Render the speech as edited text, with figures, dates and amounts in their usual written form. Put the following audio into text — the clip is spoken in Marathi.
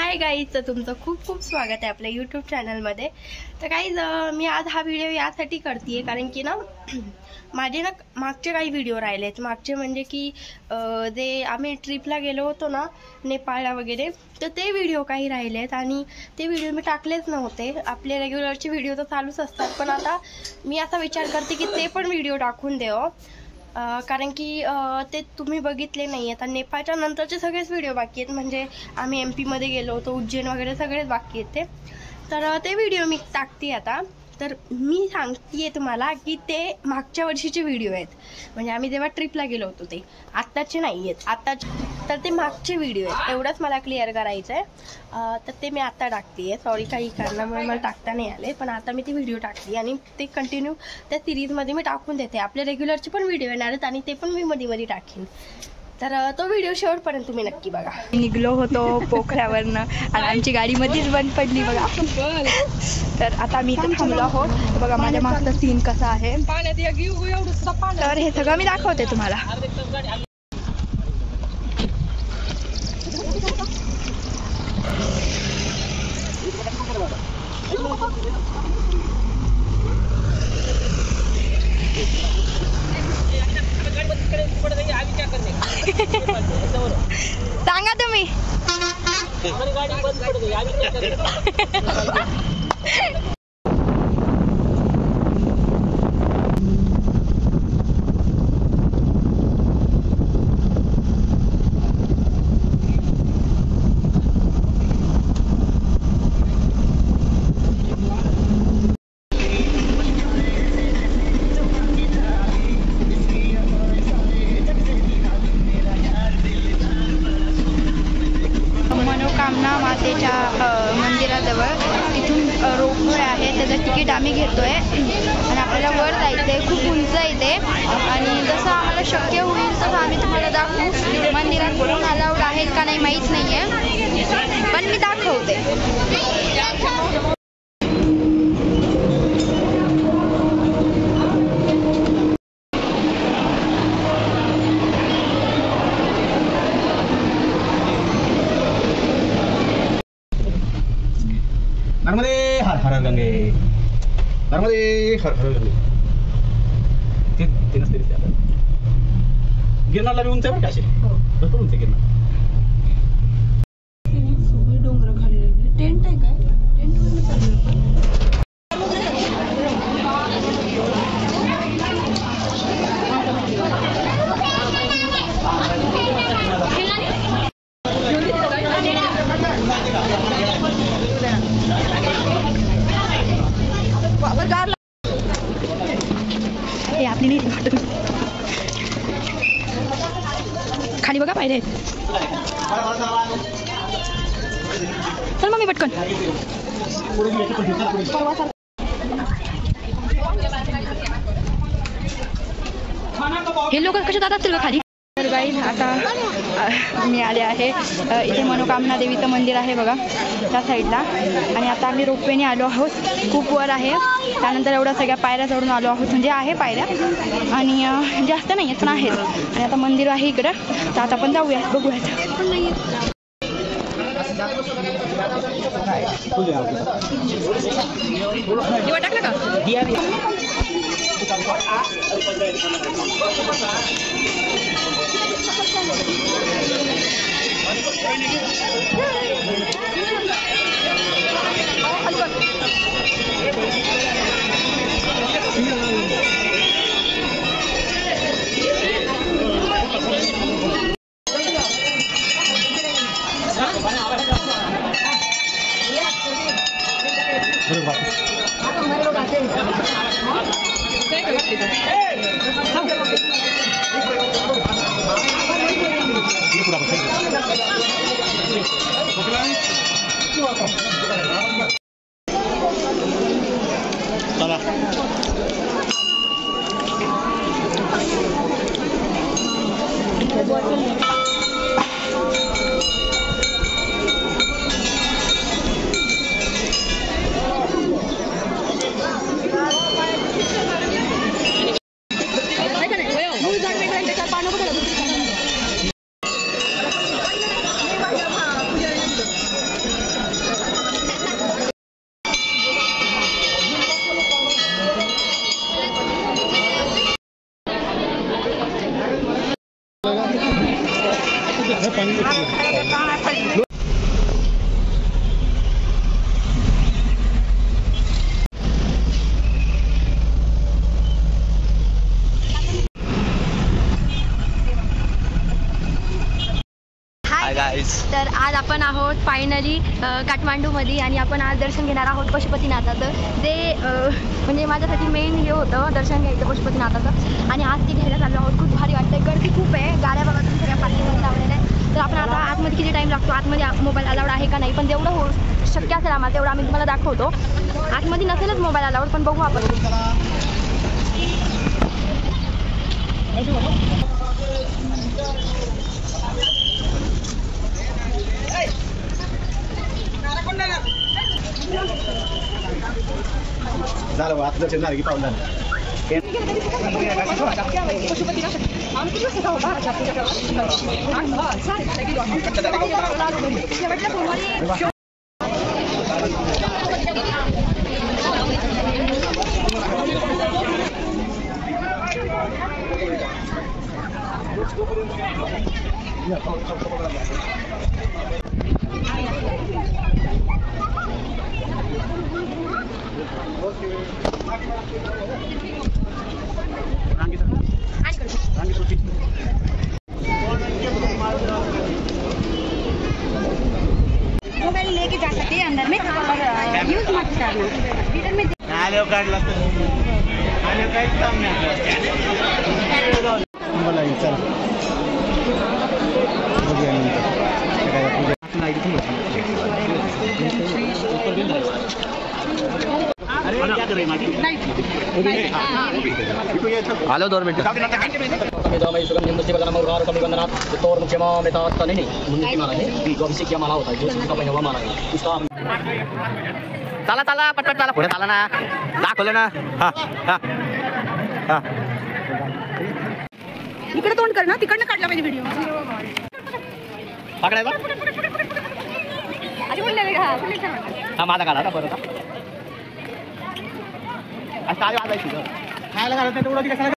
हाय गाईज, तर तुमचं खूप खूप स्वागत आहे आपल्या यूट्यूब चॅनलमध्ये। तर गाईज मी आज हा व्हिडिओ यासाठी करते कारण की ना माझे ना मागचे काही व्हिडिओ राहिलेत। मागचे म्हणजे की जे आम्ही ट्रिपला गेलो होतो ना नेपाळला वगैरे, तर ते व्हिडिओ काही राहिलेत आणि ते व्हिडिओ मी टाकलेच नव्हते। आपले रेग्युलरचे व्हिडिओ तर चालूच असतात, पण आता मी असा विचार करते की ते पण व्हिडिओ टाकून द्यावं, कारण की ते तुम्ही बघितले नाही आहेत। नेपाळच्या नंतरचे सगळेच व्हिडिओ बाकी आहेत, म्हणजे आम्ही MP मध्ये गेलो होतो, उज्जैन वगैरे सगळेच बाकी आहेत तर ते व्हिडिओ मी टाकते आता। तर मी सांगते तुम्हाला की ते मागच्या वर्षीचे व्हिडिओ आहेत, म्हणजे आम्ही जेव्हा ट्रिपला गेलो होतो ते आत्ताचे नाही आहेत, आत्ताचे तर ते मागचे व्हिडिओ आहेत, एवढंच मला क्लिअर करायचं आहे। तर ते मी आता टाकते आहे, सॉरी काही कारणामुळे मला टाकता नाही आले, पण आता मी ती व्हिडिओ टाकते आणि ते कंटिन्यू त्या सिरीजमध्ये मी टाकून देते। आपले रेग्युलरचे पण व्हिडिओ येणार आहेत आणि ते पण मी मध्ये मध्ये टाकेन, तर तो व्हिडिओ शेवटपर्यंत तुम्ही नक्की बघा। निघलो होतो पोखऱ्यावरनं आणि आमची गाडी मध्येच बंद पडली बघा। तर आता मी इथे थांबलो आहोत, बघा माझ्या मागचा सीन कसा आहे, तर हे सगळं मी दाखवते तुम्हाला। सांगा तुम्ही मातेच्या मंदिराजवळ तिथून रोपवे आहे, त्याचं तिकीट आम्ही घेतोय आणि आपल्याला वर जायचं आहे। खूप उंच आहे ते आणि जसं आम्हाला शक्य होईल तसं आम्ही तुम्हाला दाखवू। मंदिरात कोण अलाउड आहेत का नाही माहीत नाही आहे, पण मी दाखवते। नर्मदे हर हर गंगे, नर्मदे हर हर गंगे। ते नसते गिरनारला बी उंच आहे बरं का, असे भरपूर उंच गिरनार। डोंगर खाली टेंट आहे काय, हे आपली नाही वाटत, खाली बघा पाहिजे। चल मग मी पटकन, हे लोक कसे जात असतील का खाली। तर गाईज आता मी आले आहे इथे मनोकामना देवीचं मंदिर आहे बघा त्या साईडला, आणि आता आम्ही रोपवेने आलो आहोत, खूप वर आहे। त्यानंतर एवढ्या सगळ्या पायऱ्या चढून आलो आहोत, म्हणजे आहे पायऱ्या आणि जास्त नाही आहेत पण आहेत, आणि आता मंदिर आहे इकडं, तर आता आपण जाऊयात, बघूयात। टाकलं का आज आपण आहोत फायनली काठमांडूमध्ये आणि आपण आज दर्शन घेणार आहोत पशुपतीनाथाचं. ते म्हणजे माझ्यासाठी मेन हे होतं दर्शन घ्यायचं पशुपतीनाथाचं आणि आज ते घ्यायला चाललो आहोत. खूप भारी वाटतंय, गर्दी खूप आहे, गाड्या बघा तुम्ही सगळ्या पार्किंगमध्ये लावलेल्या आहे. तर आपण आता आतमध्ये किती टाईम लागतो, आतमध्ये मोबाईल अलाउड आहे का नाही, पण जेवढं हो शक्य असेल आम्हाला तेवढं आम्ही तुम्हाला दाखवतो. आतमध्ये नसेलच मोबाईल अलाउड, पण बघू आपण. झालं आता दर्शन झालं की पाहून झालं. मोबाइल लेके जा सकते हैं अंदर में और यूज मत करना, रिटर्न में आलो 2 मिनिटं. चला चला पटपट चला, पुढे चला ना, दाखवलं ना. इकडे तोंड कर ना, तिकडनं काढला पाहिजे व्हिडिओ. पकडायचा हा माझा काढा ना परत. खायला घालायची खायला घालत नाही तेवढं